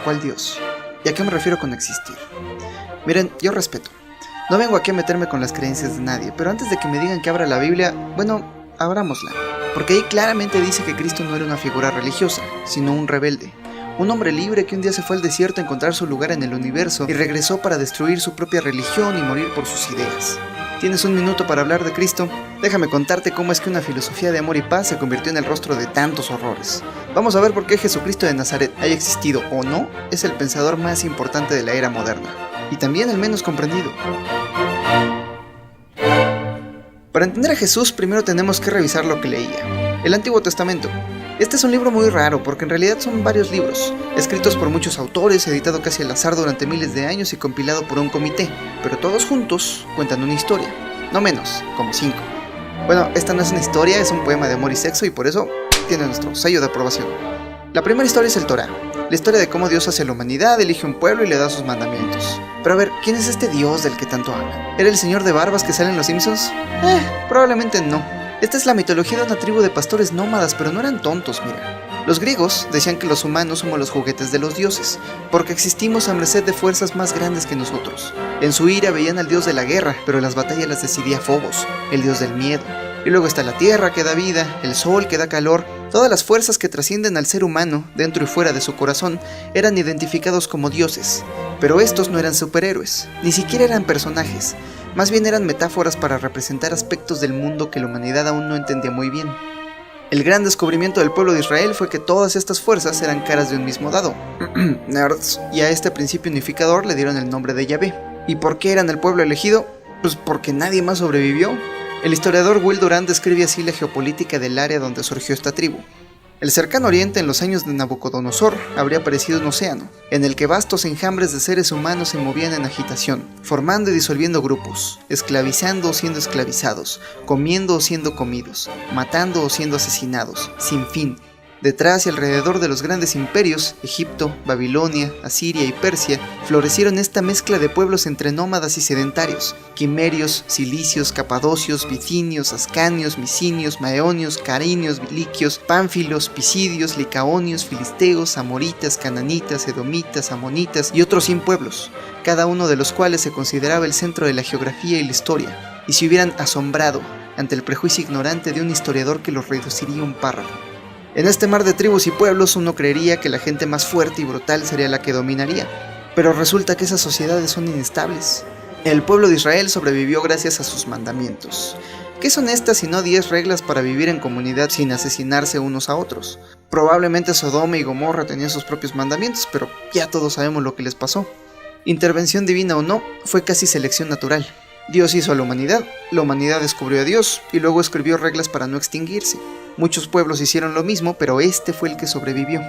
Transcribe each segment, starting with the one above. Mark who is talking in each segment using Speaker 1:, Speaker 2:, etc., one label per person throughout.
Speaker 1: ¿cuál Dios? ¿Y a qué me refiero con existir? Miren, yo respeto. No vengo aquí a meterme con las creencias de nadie, pero antes de que me digan que abra la Biblia, bueno, abrámosla. Porque ahí claramente dice que Cristo no era una figura religiosa, sino un rebelde. Un hombre libre que un día se fue al desierto a encontrar su lugar en el universo y regresó para destruir su propia religión y morir por sus ideas. ¿Tienes un minuto para hablar de Cristo? Déjame contarte cómo es que una filosofía de amor y paz se convirtió en el rostro de tantos horrores. Vamos a ver por qué Jesucristo de Nazaret, haya existido o no, es el pensador más importante de la era moderna. Y también el menos comprendido. Para entender a Jesús, primero tenemos que revisar lo que leía. El Antiguo Testamento. Este es un libro muy raro porque en realidad son varios libros, escritos por muchos autores, editado casi al azar durante miles de años y compilado por un comité, pero todos juntos cuentan una historia, no menos, como 5. Bueno, esta no es una historia, es un poema de amor y sexo y por eso tiene nuestro sello de aprobación. La primera historia es el Torá, la historia de cómo Dios hace a la humanidad, elige un pueblo y le da sus mandamientos. Pero a ver, ¿quién es este Dios del que tanto hablan? ¿Era el señor de barbas que sale en Los Simpsons? Probablemente no. Esta es la mitología de una tribu de pastores nómadas, pero no eran tontos, mira. Los griegos decían que los humanos somos los juguetes de los dioses, porque existimos a merced de fuerzas más grandes que nosotros. En su ira veían al dios de la guerra, pero las batallas las decidía Fobos, el dios del miedo. Y luego está la tierra que da vida, el sol que da calor. Todas las fuerzas que trascienden al ser humano, dentro y fuera de su corazón, eran identificados como dioses. Pero estos no eran superhéroes, ni siquiera eran personajes. Más bien eran metáforas para representar aspectos del mundo que la humanidad aún no entendía muy bien. El gran descubrimiento del pueblo de Israel fue que todas estas fuerzas eran caras de un mismo dado. Nerds. Y a este principio unificador le dieron el nombre de Yahvé. ¿Y por qué eran el pueblo elegido? Pues porque nadie más sobrevivió. El historiador Will Durant describe así la geopolítica del área donde surgió esta tribu. El cercano oriente en los años de Nabucodonosor habría parecido un océano, en el que vastos enjambres de seres humanos se movían en agitación, formando y disolviendo grupos, esclavizando o siendo esclavizados, comiendo o siendo comidos, matando o siendo asesinados, sin fin. Detrás y alrededor de los grandes imperios, Egipto, Babilonia, Asiria y Persia, florecieron esta mezcla de pueblos entre nómadas y sedentarios, quimerios, cilicios, capadocios, bitinios, ascanios, micinios, maeonios, carinios, biliquios, pánfilos, pisidios, licaonios, filisteos, amoritas, cananitas, edomitas, amonitas y otros 100 pueblos, cada uno de los cuales se consideraba el centro de la geografía y la historia, y se hubieran asombrado ante el prejuicio ignorante de un historiador que los reduciría a un párrafo. En este mar de tribus y pueblos uno creería que la gente más fuerte y brutal sería la que dominaría, pero resulta que esas sociedades son inestables. El pueblo de Israel sobrevivió gracias a sus mandamientos. ¿Qué son estas sino 10 reglas para vivir en comunidad sin asesinarse unos a otros? Probablemente Sodoma y Gomorra tenían sus propios mandamientos, pero ya todos sabemos lo que les pasó. Intervención divina o no, fue casi selección natural. Dios hizo a la humanidad descubrió a Dios y luego escribió reglas para no extinguirse. Muchos pueblos hicieron lo mismo, pero este fue el que sobrevivió.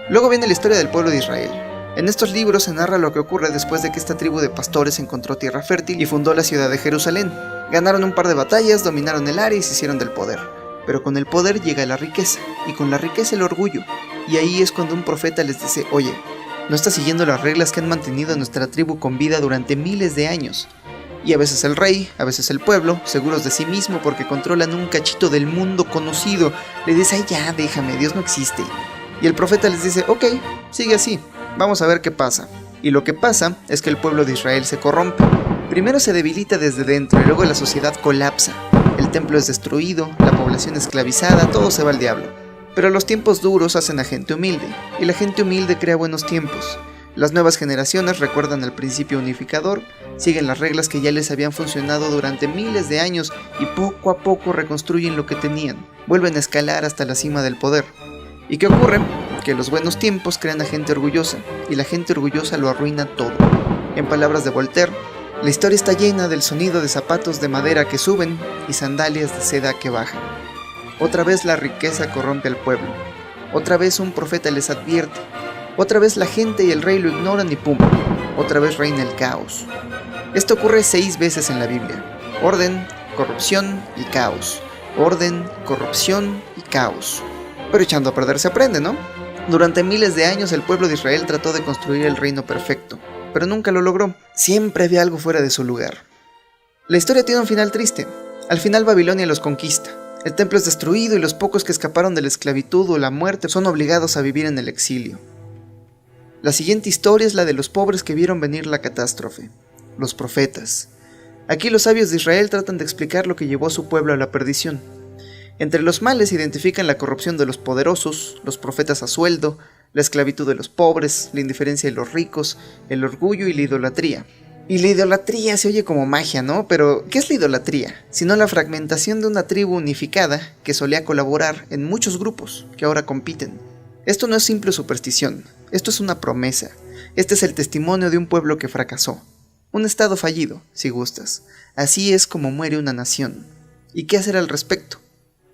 Speaker 1: Luego viene la historia del pueblo de Israel. En estos libros se narra lo que ocurre después de que esta tribu de pastores encontró tierra fértil y fundó la ciudad de Jerusalén. Ganaron un par de batallas, dominaron el área y se hicieron del poder. Pero con el poder llega la riqueza, y con la riqueza el orgullo. Y ahí es cuando un profeta les dice, oye, no estás siguiendo las reglas que han mantenido a nuestra tribu con vida durante miles de años. Y a veces el rey, a veces el pueblo, seguros de sí mismo porque controlan un cachito del mundo conocido, le dice, ay ya, déjame, Dios no existe. Y el profeta les dice, ok, sigue así, vamos a ver qué pasa. Y lo que pasa es que el pueblo de Israel se corrompe. Primero se debilita desde dentro y luego la sociedad colapsa. El templo es destruido, la población esclavizada, todo se va al diablo. Pero los tiempos duros hacen a gente humilde, y la gente humilde crea buenos tiempos. Las nuevas generaciones recuerdan el principio unificador, siguen las reglas que ya les habían funcionado durante miles de años y poco a poco reconstruyen lo que tenían, vuelven a escalar hasta la cima del poder. ¿Y qué ocurre? Que los buenos tiempos crean a gente orgullosa, y la gente orgullosa lo arruina todo. En palabras de Voltaire, la historia está llena del sonido de zapatos de madera que suben y sandalias de seda que bajan. Otra vez la riqueza corrompe al pueblo, otra vez un profeta les advierte, otra vez la gente y el rey lo ignoran y ¡pum! Otra vez reina el caos. Esto ocurre 6 veces en la Biblia. Orden, corrupción y caos. Orden, corrupción y caos. Pero echando a perder se aprende, ¿no? Durante miles de años el pueblo de Israel trató de construir el reino perfecto, pero nunca lo logró. Siempre había algo fuera de su lugar. La historia tiene un final triste. Al final Babilonia los conquista. El templo es destruido y los pocos que escaparon de la esclavitud o la muerte son obligados a vivir en el exilio. La siguiente historia es la de los pobres que vieron venir la catástrofe, los profetas. Aquí los sabios de Israel tratan de explicar lo que llevó a su pueblo a la perdición. Entre los males identifican la corrupción de los poderosos, los profetas a sueldo, la esclavitud de los pobres, la indiferencia de los ricos, el orgullo y la idolatría. Y la idolatría se oye como magia, ¿no? Pero, ¿qué es la idolatría? Sino la fragmentación de una tribu unificada que solía colaborar en muchos grupos que ahora compiten. Esto no es simple superstición, esto es una promesa. Este es el testimonio de un pueblo que fracasó. Un estado fallido, si gustas. Así es como muere una nación. ¿Y qué hacer al respecto?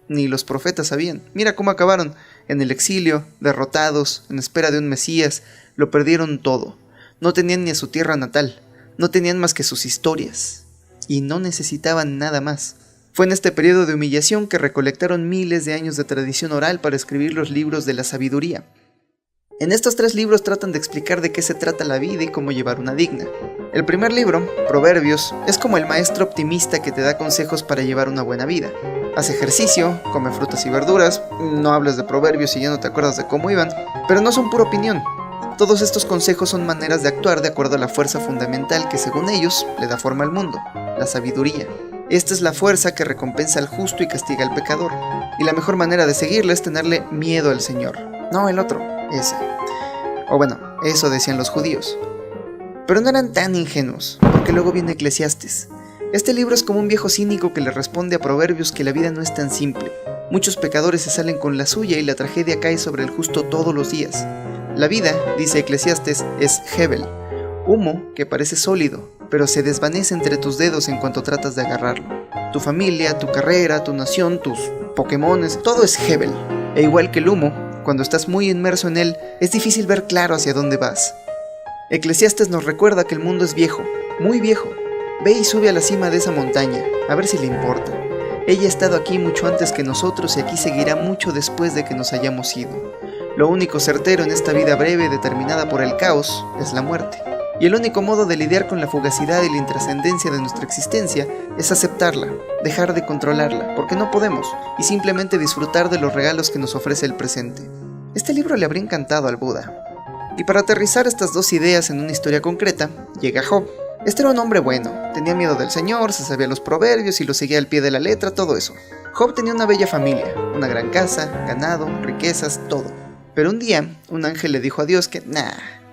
Speaker 1: Ni los profetas sabían. Mira cómo acabaron, en el exilio, derrotados, en espera de un Mesías, lo perdieron todo. No tenían ni a su tierra natal, no tenían más que sus historias, y no necesitaban nada más. Fue en este periodo de humillación que recolectaron miles de años de tradición oral para escribir los libros de la sabiduría. En estos 3 libros tratan de explicar de qué se trata la vida y cómo llevar una digna. El primer libro, Proverbios, es como el maestro optimista que te da consejos para llevar una buena vida. Haz ejercicio, come frutas y verduras, no hables de proverbios si ya no te acuerdas de cómo iban, pero no son pura opinión. Todos estos consejos son maneras de actuar de acuerdo a la fuerza fundamental que según ellos le da forma al mundo, la sabiduría. Esta es la fuerza que recompensa al justo y castiga al pecador, y la mejor manera de seguirla es tenerle miedo al Señor, no el otro, ese. O bueno, eso decían los judíos. Pero no eran tan ingenuos, porque luego viene Eclesiastes. Este libro es como un viejo cínico que le responde a Proverbios que la vida no es tan simple. Muchos pecadores se salen con la suya y la tragedia cae sobre el justo todos los días. La vida, dice Eclesiastes, es Hebel, humo que parece sólido, pero se desvanece entre tus dedos en cuanto tratas de agarrarlo. Tu familia, tu carrera, tu nación, tus Pokémones, todo es Hebel. E igual que el humo, cuando estás muy inmerso en él, es difícil ver claro hacia dónde vas. Eclesiastes nos recuerda que el mundo es viejo, muy viejo. Ve y sube a la cima de esa montaña, a ver si le importa. Ella ha estado aquí mucho antes que nosotros y aquí seguirá mucho después de que nos hayamos ido. Lo único certero en esta vida breve determinada por el caos es la muerte. Y el único modo de lidiar con la fugacidad y la intrascendencia de nuestra existencia es aceptarla, dejar de controlarla, porque no podemos, y simplemente disfrutar de los regalos que nos ofrece el presente. Este libro le habría encantado al Buda. Y para aterrizar estas 2 ideas en una historia concreta, llega Job. Este era un hombre bueno, tenía miedo del Señor, se sabía los proverbios y lo seguía al pie de la letra, todo eso. Job tenía una bella familia, una gran casa, ganado, riquezas, todo. Pero un día, un ángel le dijo a Dios que,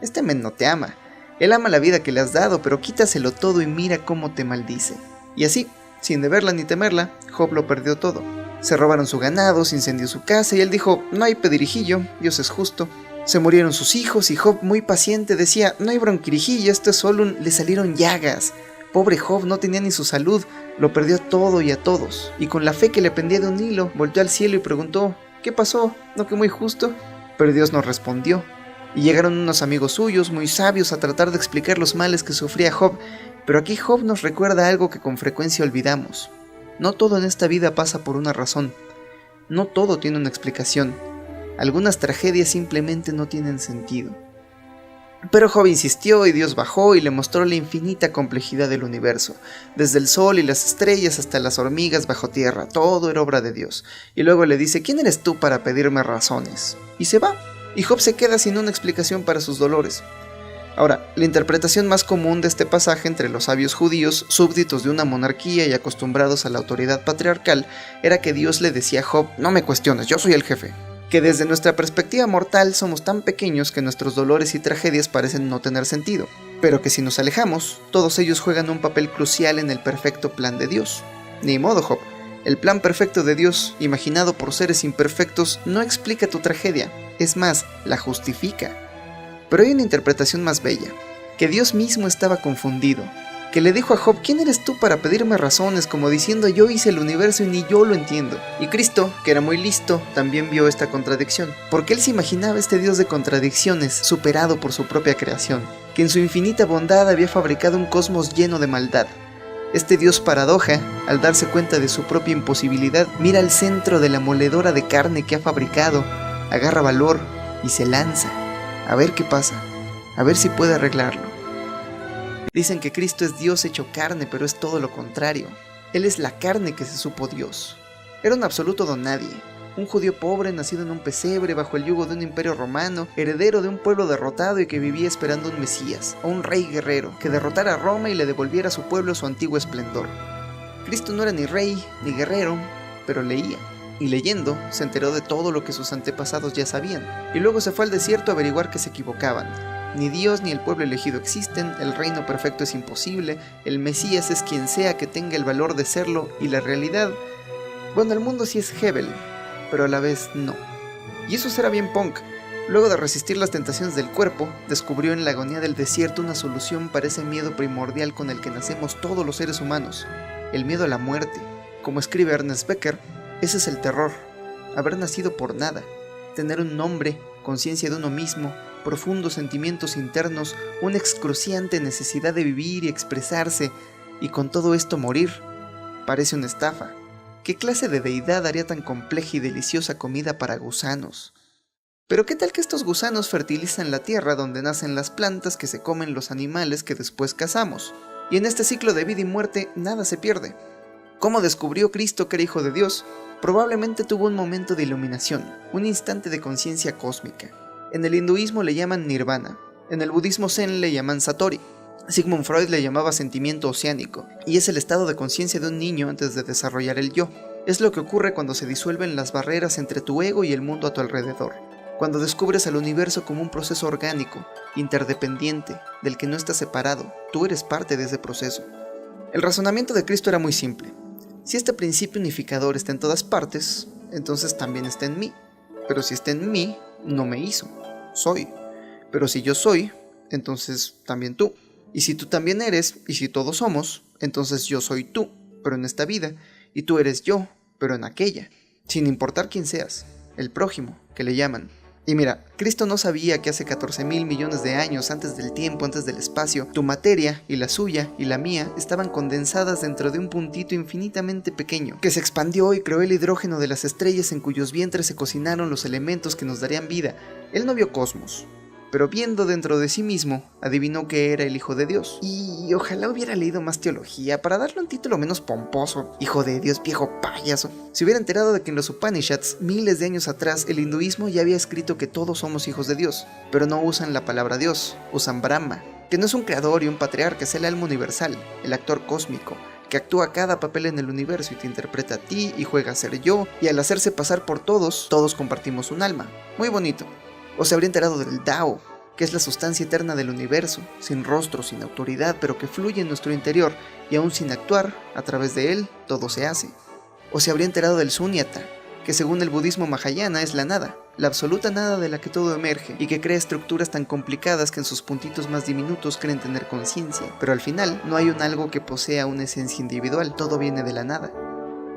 Speaker 1: este men no te ama. Él ama la vida que le has dado, pero quítaselo todo y mira cómo te maldice. Y así, sin deberla ni temerla, Job lo perdió todo. Se robaron su ganado, se incendió su casa y él dijo, no hay pedirijillo, Dios es justo. Se murieron sus hijos y Job, muy paciente, decía, no hay bronquirijillo, esto es solo le salieron llagas. Pobre Job no tenía ni su salud, lo perdió todo y a todos. Y con la fe que le pendía de un hilo, volteó al cielo y preguntó, ¿qué pasó? ¿No que muy justo? Pero Dios no respondió. Y llegaron unos amigos suyos, muy sabios, a tratar de explicar los males que sufría Job. Pero aquí Job nos recuerda algo que con frecuencia olvidamos. No todo en esta vida pasa por una razón. No todo tiene una explicación. Algunas tragedias simplemente no tienen sentido. Pero Job insistió y Dios bajó y le mostró la infinita complejidad del universo. Desde el sol y las estrellas hasta las hormigas bajo tierra, todo era obra de Dios. Y luego le dice, ¿quién eres tú para pedirme razones? Y se va. Y Job se queda sin una explicación para sus dolores. Ahora, la interpretación más común de este pasaje entre los sabios judíos, súbditos de una monarquía y acostumbrados a la autoridad patriarcal, era que Dios le decía a Job, no me cuestiones, yo soy el jefe. Que desde nuestra perspectiva mortal somos tan pequeños que nuestros dolores y tragedias parecen no tener sentido, pero que si nos alejamos, todos ellos juegan un papel crucial en el perfecto plan de Dios. Ni modo, Job. El plan perfecto de Dios, imaginado por seres imperfectos, no explica tu tragedia, es más, la justifica. Pero hay una interpretación más bella, que Dios mismo estaba confundido, que le dijo a Job, ¿quién eres tú para pedirme razones? Como diciendo, yo hice el universo y ni yo lo entiendo. Y Cristo, que era muy listo, también vio esta contradicción, porque él se imaginaba este Dios de contradicciones, superado por su propia creación, que en su infinita bondad había fabricado un cosmos lleno de maldad. Este Dios paradoja, al darse cuenta de su propia imposibilidad, mira al centro de la moledora de carne que ha fabricado, agarra valor y se lanza, a ver qué pasa, a ver si puede arreglarlo. Dicen que Cristo es Dios hecho carne, pero es todo lo contrario. Él es la carne que se supo Dios. Era un absoluto don nadie. un judío pobre nacido en un pesebre bajo el yugo de un imperio romano, heredero de un pueblo derrotado y que vivía esperando un Mesías, o un rey guerrero, que derrotara a Roma y le devolviera a su pueblo su antiguo esplendor. Cristo no era ni rey, ni guerrero, pero leía. Y leyendo, se enteró de todo lo que sus antepasados ya sabían, y luego se fue al desierto a averiguar que se equivocaban. Ni Dios ni el pueblo elegido existen, el reino perfecto es imposible, el Mesías es quien sea que tenga el valor de serlo, y la realidad, bueno, el mundo sí es Hebel, pero a la vez no. Y eso era bien punk. Luego de resistir las tentaciones del cuerpo, descubrió en la agonía del desierto una solución para ese miedo primordial con el que nacemos todos los seres humanos, el miedo a la muerte. Como escribe Ernest Becker, ese es el terror, haber nacido por nada, tener un nombre, conciencia de uno mismo, profundos sentimientos internos, una excruciante necesidad de vivir y expresarse, y con todo esto morir. Parece una estafa. ¿Qué clase de deidad haría tan compleja y deliciosa comida para gusanos? Pero ¿qué tal que estos gusanos fertilizan la tierra donde nacen las plantas que se comen los animales que después cazamos? Y en este ciclo de vida y muerte nada se pierde. ¿Cómo descubrió Cristo que era hijo de Dios? Probablemente tuvo un momento de iluminación, un instante de conciencia cósmica. En el hinduismo le llaman nirvana, en el budismo zen le llaman satori. Sigmund Freud le llamaba sentimiento oceánico, y es el estado de conciencia de un niño antes de desarrollar el yo. Es lo que ocurre cuando se disuelven las barreras entre tu ego y el mundo a tu alrededor. Cuando descubres al universo como un proceso orgánico, interdependiente, del que no estás separado, tú eres parte de ese proceso. El razonamiento de Cristo era muy simple. Si este principio unificador está en todas partes, entonces también está en mí. Pero si está en mí, no me hizo, soy. Pero si yo soy, entonces también tú. Y si tú también eres, y si todos somos, entonces yo soy tú, pero en esta vida, y tú eres yo, pero en aquella. Sin importar quién seas, el prójimo, que le llaman. Y mira, Cristo no sabía que hace 14.000 millones de años, antes del tiempo, antes del espacio, tu materia y la suya y la mía estaban condensadas dentro de un puntito infinitamente pequeño, que se expandió y creó el hidrógeno de las estrellas en cuyos vientres se cocinaron los elementos que nos darían vida. Él no vio cosmos, pero viendo dentro de sí mismo, adivinó que era el Hijo de Dios. Y ojalá hubiera leído más teología para darle un título menos pomposo. Hijo de Dios, viejo payaso. Se hubiera enterado de que en los Upanishads, miles de años atrás, el hinduismo ya había escrito que todos somos hijos de Dios, pero no usan la palabra Dios, usan Brahma, que no es un creador y un patriarca, es el alma universal, el actor cósmico, que actúa cada papel en el universo y te interpreta a ti y juega a ser yo, y al hacerse pasar por todos, todos compartimos un alma. Muy bonito. O se habría enterado del Tao, que es la sustancia eterna del universo, sin rostro, sin autoridad, pero que fluye en nuestro interior, y aún sin actuar, a través de él, todo se hace. O se habría enterado del Sunyata, que según el budismo mahayana es la nada, la absoluta nada de la que todo emerge, y que crea estructuras tan complicadas que en sus puntitos más diminutos creen tener conciencia, pero al final no hay un algo que posea una esencia individual, todo viene de la nada.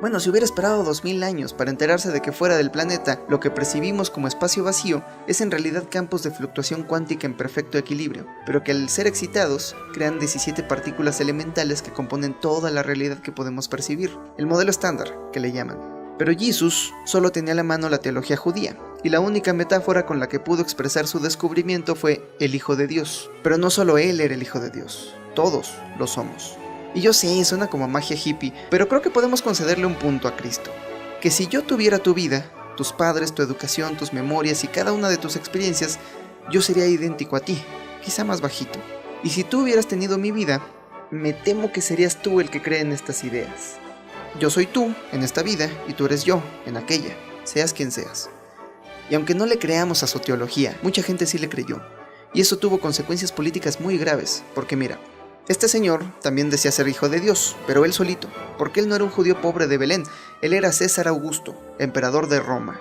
Speaker 1: Bueno, si hubiera esperado 2000 años para enterarse de que fuera del planeta, lo que percibimos como espacio vacío es en realidad campos de fluctuación cuántica en perfecto equilibrio, pero que al ser excitados, crean 17 partículas elementales que componen toda la realidad que podemos percibir, el modelo estándar, que le llaman. Pero Jesús solo tenía a la mano la teología judía, y la única metáfora con la que pudo expresar su descubrimiento fue el Hijo de Dios. Pero no solo él era el Hijo de Dios, todos lo somos. Y yo sé, suena como magia hippie, pero creo que podemos concederle un punto a Cristo. Que si yo tuviera tu vida, tus padres, tu educación, tus memorias y cada una de tus experiencias, yo sería idéntico a ti, quizá más bajito. Y si tú hubieras tenido mi vida, me temo que serías tú el que cree en estas ideas. Yo soy tú en esta vida y tú eres yo en aquella, seas quien seas. Y aunque no le creamos a su teología, mucha gente sí le creyó. Y eso tuvo consecuencias políticas muy graves, porque mira, este señor también decía ser hijo de Dios, pero él solito, porque él no era un judío pobre de Belén, él era César Augusto, emperador de Roma.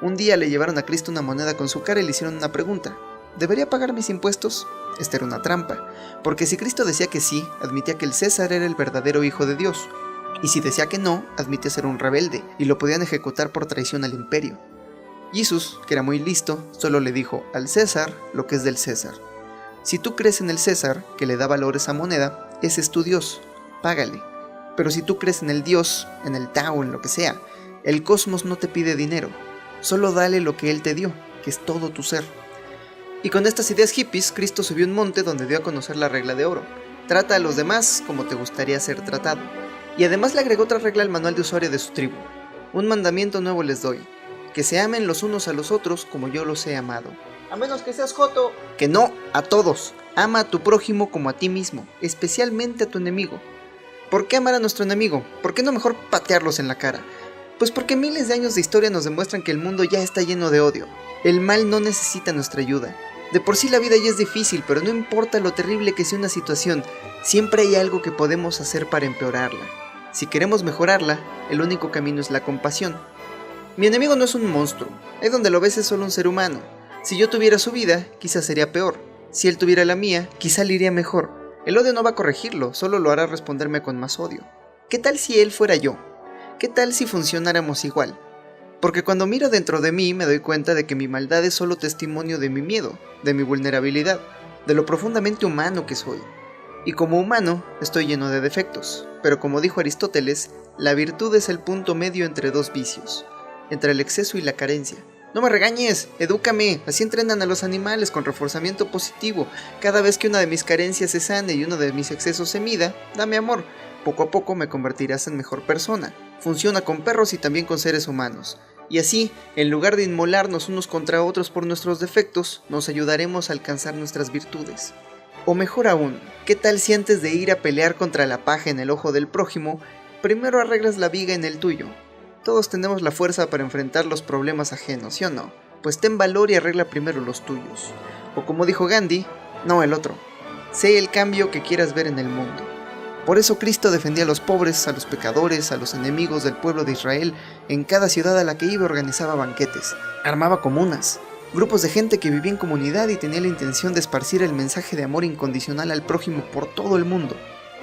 Speaker 1: Un día le llevaron a Cristo una moneda con su cara y le hicieron una pregunta: ¿debería pagar mis impuestos? Esta era una trampa, porque si Cristo decía que sí, admitía que el César era el verdadero hijo de Dios, y si decía que no, admitía ser un rebelde, y lo podían ejecutar por traición al imperio. Jesús, que era muy listo, solo le dijo al César lo que es del César. Si tú crees en el César, que le da valor a esa moneda, ese es tu Dios, págale. Pero si tú crees en el Dios, en el Tao, en lo que sea, el cosmos no te pide dinero, solo dale lo que él te dio, que es todo tu ser. Y con estas ideas hippies, Cristo subió un monte donde dio a conocer la regla de oro: trata a los demás como te gustaría ser tratado. Y además le agregó otra regla al manual de usuario de su tribu: un mandamiento nuevo les doy, que se amen los unos a los otros como yo los he amado. A menos que seas joto. Que no, a todos. Ama a tu prójimo como a ti mismo, especialmente a tu enemigo. ¿Por qué amar a nuestro enemigo? ¿Por qué no mejor patearlos en la cara? Pues porque miles de años de historia nos demuestran que el mundo ya está lleno de odio. El mal no necesita nuestra ayuda. De por sí la vida ya es difícil, pero no importa lo terrible que sea una situación, siempre hay algo que podemos hacer para empeorarla. Si queremos mejorarla, el único camino es la compasión. Mi enemigo no es un monstruo, ahí donde lo ves es solo un ser humano. Si yo tuviera su vida, quizás sería peor. Si él tuviera la mía, quizá le iría mejor. El odio no va a corregirlo, solo lo hará responderme con más odio. ¿Qué tal si él fuera yo? ¿Qué tal si funcionáramos igual? Porque cuando miro dentro de mí me doy cuenta de que mi maldad es solo testimonio de mi miedo, de mi vulnerabilidad, de lo profundamente humano que soy. Y como humano, estoy lleno de defectos. Pero como dijo Aristóteles, la virtud es el punto medio entre dos vicios, entre el exceso y la carencia. No me regañes, edúcame, así entrenan a los animales con reforzamiento positivo. Cada vez que una de mis carencias se sane y uno de mis excesos se mida, dame amor. Poco a poco me convertirás en mejor persona. Funciona con perros y también con seres humanos. Y así, en lugar de inmolarnos unos contra otros por nuestros defectos, nos ayudaremos a alcanzar nuestras virtudes. O mejor aún, ¿qué tal si antes de ir a pelear contra la paja en el ojo del prójimo, primero arreglas la viga en el tuyo? Todos tenemos la fuerza para enfrentar los problemas ajenos, ¿sí o no? Pues ten valor y arregla primero los tuyos. O como dijo Gandhi, no el otro. Sé el cambio que quieras ver en el mundo. Por eso Cristo defendía a los pobres, a los pecadores, a los enemigos del pueblo de Israel. En cada ciudad a la que iba organizaba banquetes, armaba comunas, grupos de gente que vivía en comunidad y tenía la intención de esparcir el mensaje de amor incondicional al prójimo por todo el mundo.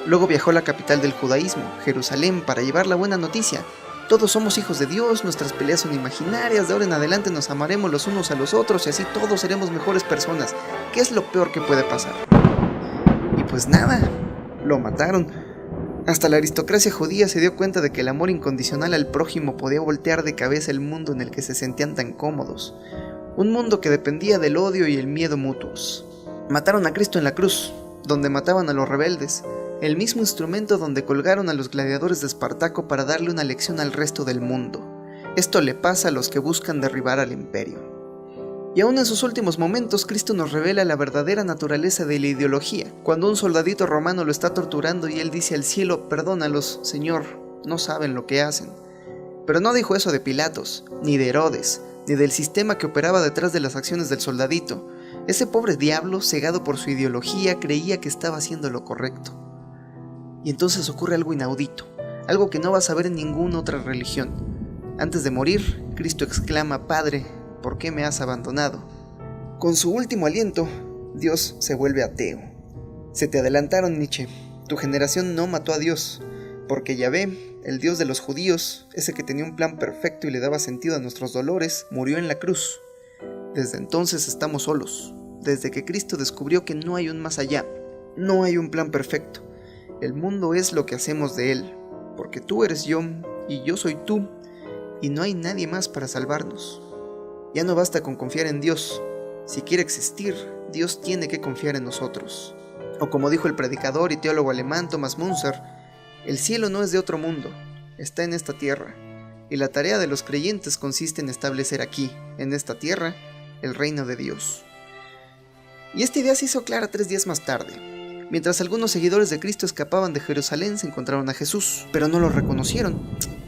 Speaker 1: Luego viajó a la capital del judaísmo, Jerusalén, para llevar la buena noticia. Todos somos hijos de Dios, nuestras peleas son imaginarias, de ahora en adelante nos amaremos los unos a los otros y así todos seremos mejores personas. ¿Qué es lo peor que puede pasar? Y pues nada, lo mataron. Hasta la aristocracia judía se dio cuenta de que el amor incondicional al prójimo podía voltear de cabeza el mundo en el que se sentían tan cómodos. Un mundo que dependía del odio y el miedo mutuos. Mataron a Cristo en la cruz, donde mataban a los rebeldes. El mismo instrumento donde colgaron a los gladiadores de Espartaco para darle una lección al resto del mundo. Esto le pasa a los que buscan derribar al imperio. Y aún en sus últimos momentos, Cristo nos revela la verdadera naturaleza de la ideología. Cuando un soldadito romano lo está torturando y él dice al cielo, perdónalos, Señor, no saben lo que hacen. Pero no dijo eso de Pilatos, ni de Herodes, ni del sistema que operaba detrás de las acciones del soldadito. Ese pobre diablo, cegado por su ideología, creía que estaba haciendo lo correcto. Y entonces ocurre algo inaudito, algo que no vas a ver en ninguna otra religión. Antes de morir, Cristo exclama, Padre, ¿por qué me has abandonado? Con su último aliento, Dios se vuelve ateo. Se te adelantaron, Nietzsche. Tu generación no mató a Dios, porque Yahvé, el Dios de los judíos, ese que tenía un plan perfecto y le daba sentido a nuestros dolores, murió en la cruz. Desde entonces estamos solos, desde que Cristo descubrió que no hay un más allá, no hay un plan perfecto. El mundo es lo que hacemos de él, porque tú eres yo y yo soy tú, y no hay nadie más para salvarnos. Ya no basta con confiar en Dios. Si quiere existir, Dios tiene que confiar en nosotros. O como dijo el predicador y teólogo alemán Thomas Müntzer, el cielo no es de otro mundo, está en esta tierra, y la tarea de los creyentes consiste en establecer aquí, en esta tierra, el reino de Dios. Y esta idea se hizo clara 3 días más tarde. Mientras algunos seguidores de Cristo escapaban de Jerusalén, se encontraron a Jesús, pero no lo reconocieron.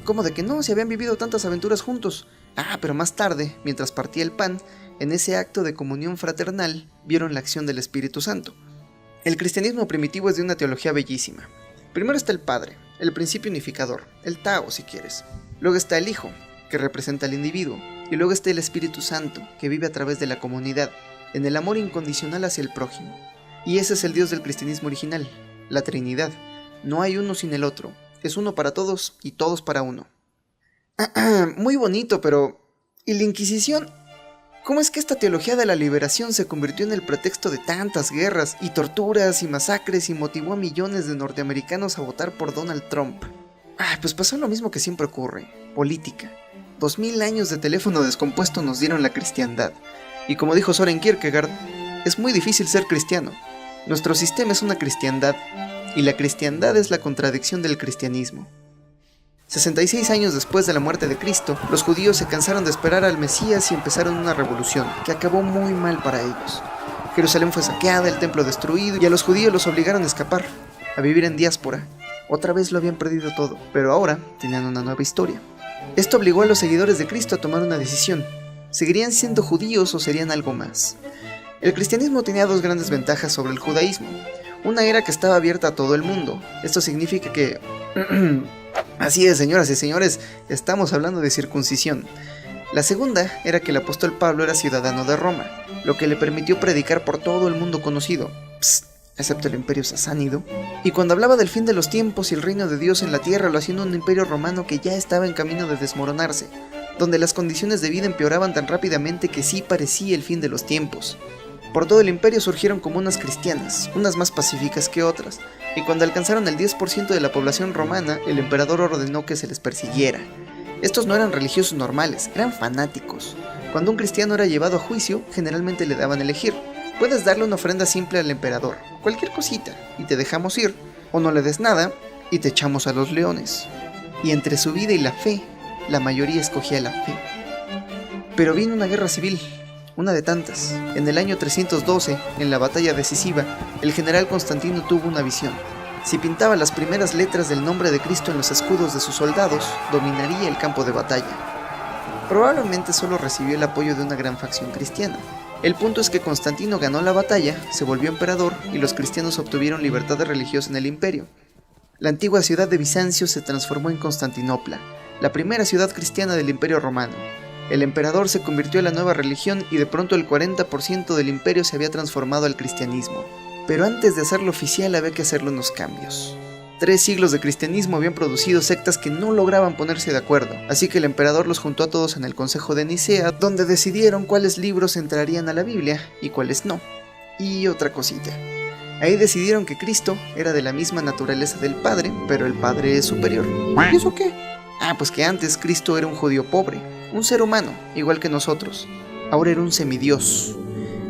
Speaker 1: ¿Cómo de que no? Si habían vivido tantas aventuras juntos. Pero más tarde, mientras partía el pan, en ese acto de comunión fraternal, vieron la acción del Espíritu Santo. El cristianismo primitivo es de una teología bellísima. Primero está el Padre, el principio unificador, el Tao si quieres. Luego está el Hijo, que representa al individuo. Y luego está el Espíritu Santo, que vive a través de la comunidad, en el amor incondicional hacia el prójimo. Y ese es el Dios del cristianismo original, la Trinidad. No hay uno sin el otro, es uno para todos y todos para uno. Muy bonito, pero ¿y la Inquisición? ¿Cómo es que esta teología de la liberación se convirtió en el pretexto de tantas guerras y torturas y masacres y motivó a millones de norteamericanos a votar por Donald Trump? Pues pasó lo mismo que siempre ocurre, política. 2000 años de teléfono descompuesto nos dieron la cristiandad. Y como dijo Søren Kierkegaard, es muy difícil ser cristiano. Nuestro sistema es una cristiandad, y la cristiandad es la contradicción del cristianismo. 66 años después de la muerte de Cristo, los judíos se cansaron de esperar al Mesías y empezaron una revolución, que acabó muy mal para ellos. Jerusalén fue saqueada, el templo destruido, y a los judíos los obligaron a escapar, a vivir en diáspora. Otra vez lo habían perdido todo, pero ahora tenían una nueva historia. Esto obligó a los seguidores de Cristo a tomar una decisión. ¿Seguirían siendo judíos o serían algo más? El cristianismo tenía dos grandes ventajas sobre el judaísmo. Una era que estaba abierta a todo el mundo. Esto significa que... Así es, señoras y señores, estamos hablando de circuncisión. La segunda era que el apóstol Pablo era ciudadano de Roma, lo que le permitió predicar por todo el mundo conocido, excepto el imperio sasánida. Y cuando hablaba del fin de los tiempos y el reino de Dios en la tierra, lo hacía en un imperio romano que ya estaba en camino de desmoronarse, donde las condiciones de vida empeoraban tan rápidamente que sí parecía el fin de los tiempos. Por todo el imperio surgieron comunas cristianas, unas más pacíficas que otras, y cuando alcanzaron el 10% de la población romana, el emperador ordenó que se les persiguiera. Estos no eran religiosos normales, eran fanáticos. Cuando un cristiano era llevado a juicio, generalmente le daban a elegir. Puedes darle una ofrenda simple al emperador, cualquier cosita, y te dejamos ir, o no le des nada, y te echamos a los leones. Y entre su vida y la fe, la mayoría escogía la fe. Pero vino una guerra civil, una de tantas. En el año 312, en la batalla decisiva, el general Constantino tuvo una visión. Si pintaba las primeras letras del nombre de Cristo en los escudos de sus soldados, dominaría el campo de batalla. Probablemente solo recibió el apoyo de una gran facción cristiana. El punto es que Constantino ganó la batalla, se volvió emperador y los cristianos obtuvieron libertad religiosa en el imperio. La antigua ciudad de Bizancio se transformó en Constantinopla, la primera ciudad cristiana del imperio romano. El emperador se convirtió en la nueva religión y de pronto el 40% del imperio se había transformado al cristianismo. Pero antes de hacerlo oficial había que hacerle unos cambios. 3 siglos de cristianismo habían producido sectas que no lograban ponerse de acuerdo, así que el emperador los juntó a todos en el Consejo de Nicea, donde decidieron cuáles libros entrarían a la Biblia y cuáles no. Y otra cosita. Ahí decidieron que Cristo era de la misma naturaleza del Padre, pero el Padre es superior. ¿Y eso qué? Pues que antes Cristo era un judío pobre, un ser humano, igual que nosotros. Ahora era un semidios.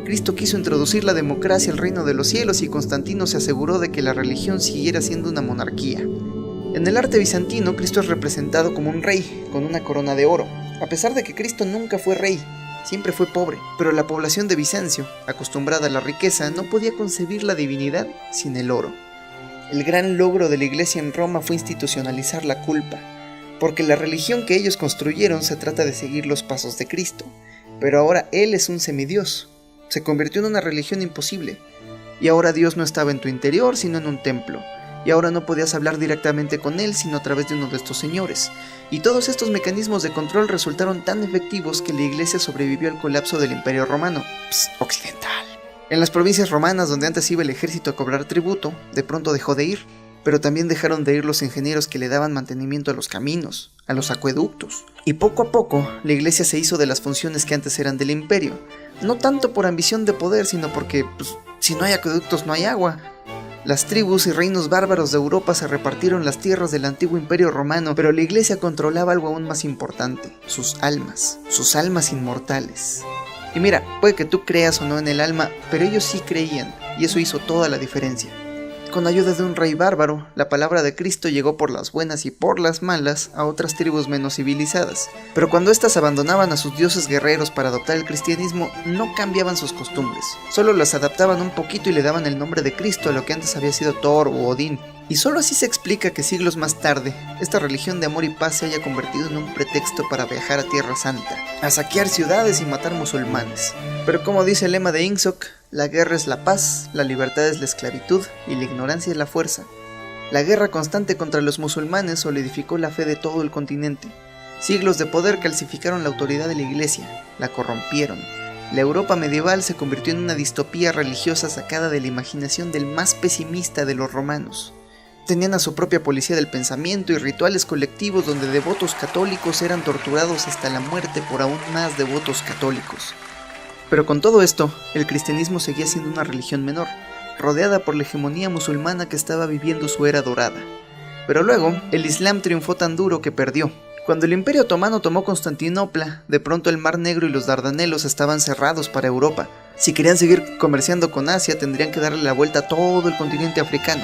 Speaker 1: Cristo quiso introducir la democracia al reino de los cielos y Constantino se aseguró de que la religión siguiera siendo una monarquía. En el arte bizantino, Cristo es representado como un rey, con una corona de oro, a pesar de que Cristo nunca fue rey, siempre fue pobre. Pero la población de Bizancio, acostumbrada a la riqueza, no podía concebir la divinidad sin el oro. El gran logro de la iglesia en Roma fue institucionalizar la culpa, porque la religión que ellos construyeron se trata de seguir los pasos de Cristo, pero ahora Él es un semidios. Se convirtió en una religión imposible, y ahora Dios no estaba en tu interior, sino en un templo, y ahora no podías hablar directamente con Él, sino a través de uno de estos señores, y todos estos mecanismos de control resultaron tan efectivos que la iglesia sobrevivió al colapso del Imperio Romano, occidental. En las provincias romanas, donde antes iba el ejército a cobrar tributo, de pronto dejó de ir, pero también dejaron de ir los ingenieros que le daban mantenimiento a los caminos, a los acueductos, y poco a poco la iglesia se hizo de las funciones que antes eran del imperio, no tanto por ambición de poder, sino porque, si no hay acueductos no hay agua. Las tribus y reinos bárbaros de Europa se repartieron las tierras del antiguo imperio romano, pero la iglesia controlaba algo aún más importante, sus almas inmortales. Y mira, puede que tú creas o no en el alma, pero ellos sí creían, y eso hizo toda la diferencia. Con ayuda de un rey bárbaro, la palabra de Cristo llegó por las buenas y por las malas a otras tribus menos civilizadas. Pero cuando éstas abandonaban a sus dioses guerreros para adoptar el cristianismo, no cambiaban sus costumbres. Solo las adaptaban un poquito y le daban el nombre de Cristo a lo que antes había sido Thor u Odín. Y solo así se explica que siglos más tarde, esta religión de amor y paz se haya convertido en un pretexto para viajar a Tierra Santa, a saquear ciudades y matar musulmanes. Pero como dice el lema de Ingsoc, la guerra es la paz, la libertad es la esclavitud y la ignorancia es la fuerza. La guerra constante contra los musulmanes solidificó la fe de todo el continente. Siglos de poder calcificaron la autoridad de la iglesia, la corrompieron. La Europa medieval se convirtió en una distopía religiosa sacada de la imaginación del más pesimista de los romanos. Tenían a su propia policía del pensamiento y rituales colectivos donde devotos católicos eran torturados hasta la muerte por aún más devotos católicos. Pero con todo esto, el cristianismo seguía siendo una religión menor, rodeada por la hegemonía musulmana que estaba viviendo su era dorada. Pero luego, el Islam triunfó tan duro que perdió. Cuando el Imperio Otomano tomó Constantinopla, de pronto el Mar Negro y los Dardanelos estaban cerrados para Europa. Si querían seguir comerciando con Asia, tendrían que darle la vuelta a todo el continente africano.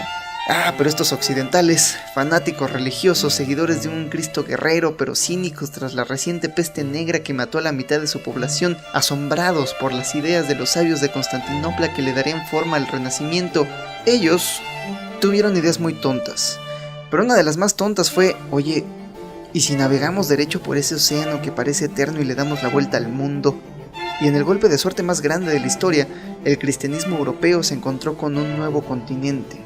Speaker 1: Pero estos occidentales, fanáticos religiosos, seguidores de un Cristo guerrero, pero cínicos tras la reciente peste negra que mató a la mitad de su población, asombrados por las ideas de los sabios de Constantinopla que le darían forma al Renacimiento, ellos tuvieron ideas muy tontas. Pero una de las más tontas fue, oye, ¿y si navegamos derecho por ese océano que parece eterno y le damos la vuelta al mundo? Y en el golpe de suerte más grande de la historia, el cristianismo europeo se encontró con un nuevo continente.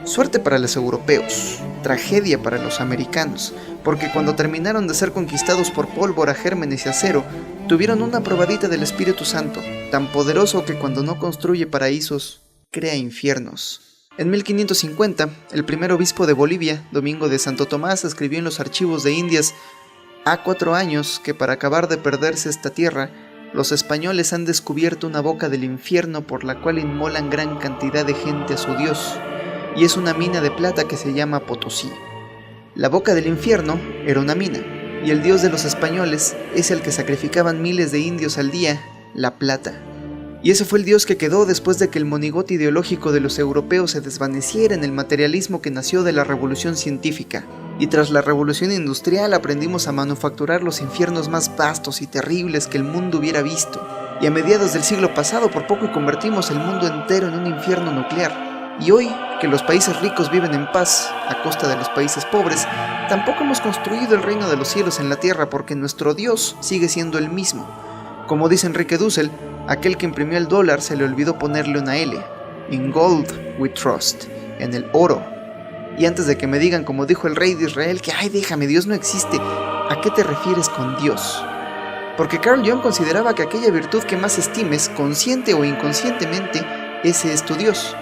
Speaker 1: Suerte para los europeos, tragedia para los americanos, porque cuando terminaron de ser conquistados por pólvora, gérmenes y acero, tuvieron una probadita del Espíritu Santo, tan poderoso que cuando no construye paraísos, crea infiernos. En 1550, el primer obispo de Bolivia, Domingo de Santo Tomás, escribió en los archivos de Indias: "Ha 4 años que para acabar de perderse esta tierra, los españoles han descubierto una boca del infierno por la cual inmolan gran cantidad de gente a su Dios, y es una mina de plata que se llama Potosí". La boca del infierno era una mina, y el dios de los españoles es el que sacrificaban miles de indios al día, la plata. Y ese fue el dios que quedó después de que el monigote ideológico de los europeos se desvaneciera en el materialismo que nació de la revolución científica. Y tras la revolución industrial aprendimos a manufacturar los infiernos más vastos y terribles que el mundo hubiera visto. Y a mediados del siglo pasado por poco convertimos el mundo entero en un infierno nuclear. Y hoy, que los países ricos viven en paz a costa de los países pobres, tampoco hemos construido el reino de los cielos en la tierra porque nuestro Dios sigue siendo el mismo. Como dice Enrique Dussel, aquel que imprimió el dólar se le olvidó ponerle una L. In gold we trust, en el oro. Y antes de que me digan, como dijo el rey de Israel, que ay, déjame, Dios no existe, ¿a qué te refieres con Dios? Porque Carl Jung consideraba que aquella virtud que más estimes, consciente o inconscientemente, ese es tu Dios.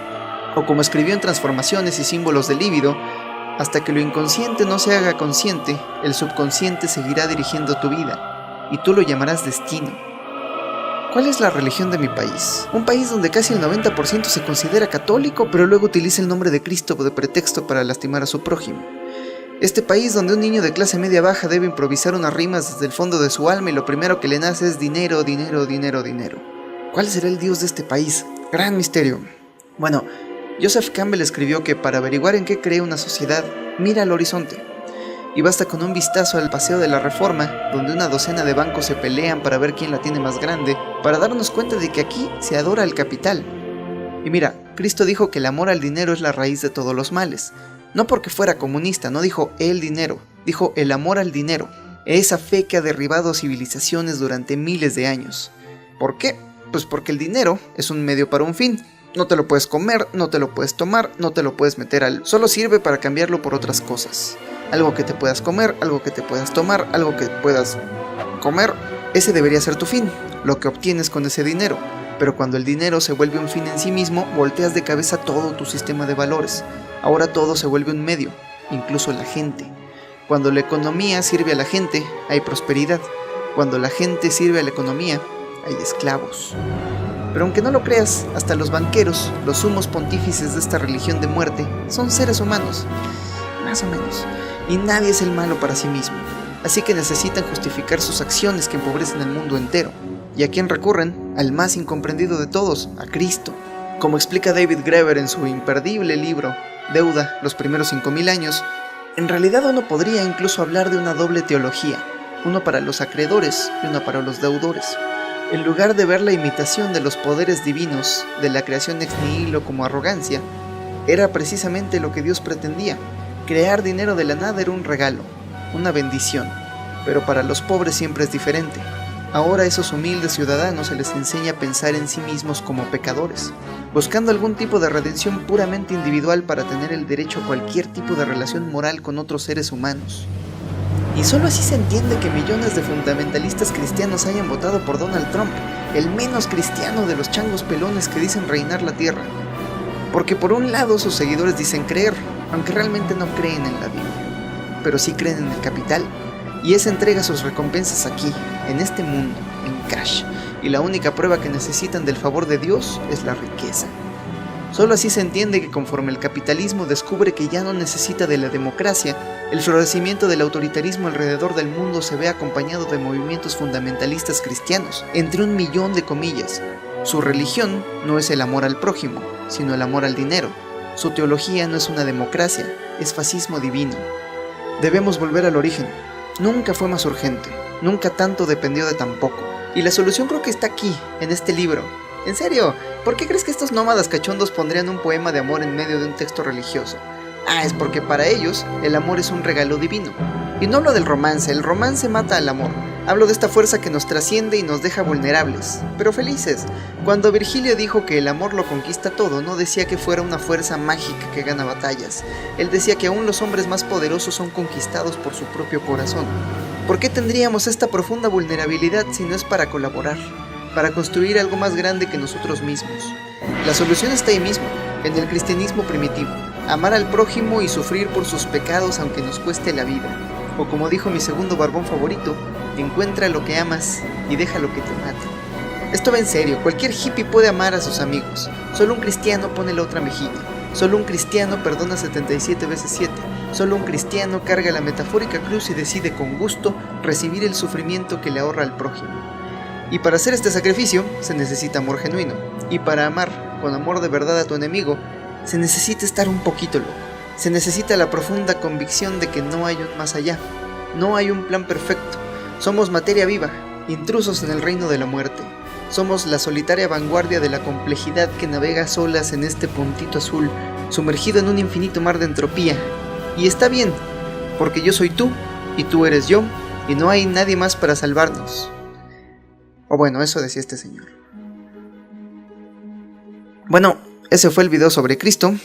Speaker 1: O como escribió en Transformaciones y Símbolos del Líbido, hasta que lo inconsciente no se haga consciente, el subconsciente seguirá dirigiendo tu vida, y tú lo llamarás destino. ¿Cuál es la religión de mi país? Un país donde casi el 90% se considera católico, pero luego utiliza el nombre de Cristo de pretexto para lastimar a su prójimo. Este país donde un niño de clase media baja debe improvisar unas rimas desde el fondo de su alma y lo primero que le nace es dinero, dinero, dinero, dinero. ¿Cuál será el Dios de este país? Gran misterio. Bueno, Joseph Campbell escribió que para averiguar en qué cree una sociedad, mira al horizonte. Y basta con un vistazo al Paseo de la Reforma, donde una docena de bancos se pelean para ver quién la tiene más grande, para darnos cuenta de que aquí se adora el capital. Y mira, Cristo dijo que el amor al dinero es la raíz de todos los males. No porque fuera comunista, no dijo el dinero, dijo el amor al dinero, esa fe que ha derribado civilizaciones durante miles de años. ¿Por qué? Pues porque el dinero es un medio para un fin. No te lo puedes comer, no te lo puedes tomar, no te lo puedes meter al... Solo sirve para cambiarlo por otras cosas. Algo que te puedas comer, algo que te puedas tomar, algo que puedas comer. Ese debería ser tu fin, lo que obtienes con ese dinero. Pero cuando el dinero se vuelve un fin en sí mismo, volteas de cabeza todo tu sistema de valores. Ahora todo se vuelve un medio, incluso la gente. Cuando la economía sirve a la gente, hay prosperidad. Cuando la gente sirve a la economía, hay esclavos. Pero aunque no lo creas, hasta los banqueros, los sumos pontífices de esta religión de muerte, son seres humanos. Más o menos. Y nadie es el malo para sí mismo. Así que necesitan justificar sus acciones que empobrecen el mundo entero. ¿Y a quién recurren? Al más incomprendido de todos, a Cristo. Como explica David Graeber en su imperdible libro Deuda, los primeros 5000 años, en realidad uno podría incluso hablar de una doble teología, uno para los acreedores y una para los deudores. En lugar de ver la imitación de los poderes divinos de la creación ex nihilo como arrogancia, era precisamente lo que Dios pretendía. Crear dinero de la nada era un regalo, una bendición, pero para los pobres siempre es diferente. Ahora a esos humildes ciudadanos se les enseña a pensar en sí mismos como pecadores, buscando algún tipo de redención puramente individual para tener el derecho a cualquier tipo de relación moral con otros seres humanos. Y solo así se entiende que millones de fundamentalistas cristianos hayan votado por Donald Trump, el menos cristiano de los changos pelones que dicen reinar la tierra. Porque por un lado sus seguidores dicen creer, aunque realmente no creen en la Biblia, pero sí creen en el capital, y esa entrega sus recompensas aquí, en este mundo, en cash, y la única prueba que necesitan del favor de Dios es la riqueza. Solo así se entiende que conforme el capitalismo descubre que ya no necesita de la democracia, el florecimiento del autoritarismo alrededor del mundo se ve acompañado de movimientos fundamentalistas cristianos, entre 1 millón de comillas. Su religión no es el amor al prójimo, sino el amor al dinero, Su teología no es una democracia, es fascismo divino. Debemos volver al origen. Nunca fue más urgente, nunca tanto dependió de tan poco. Y la solución creo que está aquí, en este libro. En serio, ¿por qué crees que estos nómadas cachondos pondrían un poema de amor en medio de un texto religioso? Es porque para ellos el amor es un regalo divino. Y no hablo del romance, el romance mata al amor. Hablo de esta fuerza que nos trasciende y nos deja vulnerables, pero felices. Cuando Virgilio dijo que el amor lo conquista todo, no decía que fuera una fuerza mágica que gana batallas. Él decía que aún los hombres más poderosos son conquistados por su propio corazón. ¿Por qué tendríamos esta profunda vulnerabilidad si no es para colaborar? Para construir algo más grande que nosotros mismos. La solución está ahí mismo, en el cristianismo primitivo. Amar al prójimo y sufrir por sus pecados aunque nos cueste la vida. O como dijo mi segundo barbón favorito, encuentra lo que amas y deja lo que te mate. Esto va en serio, cualquier hippie puede amar a sus amigos. Solo un cristiano pone la otra mejilla. Solo un cristiano perdona 77 veces 7. Solo un cristiano carga la metafórica cruz y decide con gusto recibir el sufrimiento que le ahorra al prójimo. Y para hacer este sacrificio se necesita amor genuino. Y para amar con amor de verdad a tu enemigo, se necesita estar un poquito loco. Se necesita la profunda convicción de que no hay un más allá. No hay un plan perfecto. Somos materia viva, intrusos en el reino de la muerte. Somos la solitaria vanguardia de la complejidad que navega solas en este puntito azul, sumergido en un infinito mar de entropía. Y está bien, porque yo soy tú, y tú eres yo, y no hay nadie más para salvarnos. O bueno, eso decía este señor. Bueno, ese fue el video sobre Cristo.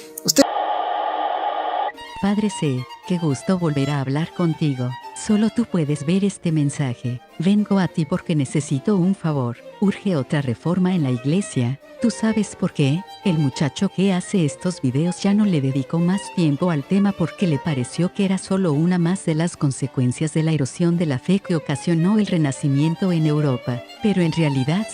Speaker 2: Padre C, qué gusto volver a hablar contigo. Solo tú puedes ver este mensaje. Vengo a ti porque necesito un favor. Urge otra reforma en la iglesia. ¿Tú sabes por qué? El muchacho que hace estos videos ya no le dedicó más tiempo al tema porque le pareció que era solo una más de las consecuencias de la erosión de la fe que ocasionó el Renacimiento en Europa. Pero en realidad